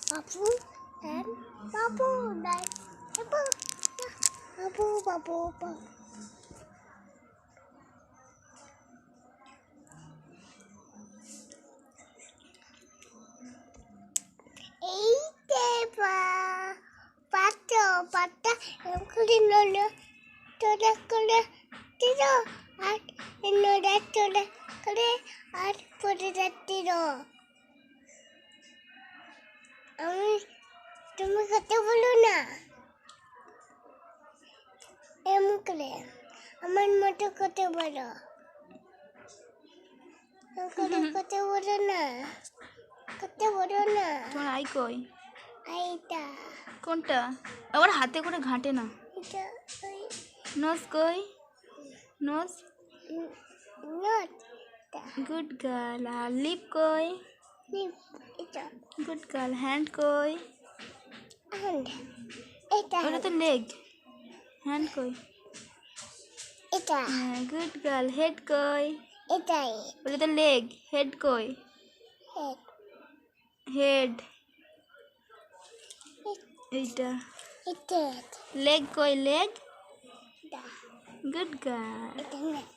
Babu and Babu like Babu. Pata yang kulinono toda kule tiro at inoda toda kule at pura tiro. তুমি কথা বলো না এমন করে আমার মতো কথা বলো কথা বলো না তোমার আই কই? আইটা কোনটা? আবার হাতে করে ঘাটে না। এটা নোজ কই? নোজ? Not good girl. আর লিপ কই? এটা গুড গার্ল। হ্যান্ড কই? হ্যান্ড এটা ওটা তো লেগ। হ্যান্ড কই? এটা হ্যাঁ, গুড গার্ল। হেড কই? এটাই ওটা তো লেগ। হেড কই? হেড হেড এইটা। এটা লেগ কই? লেগ। এটা গুড গার্ল। এটা নেক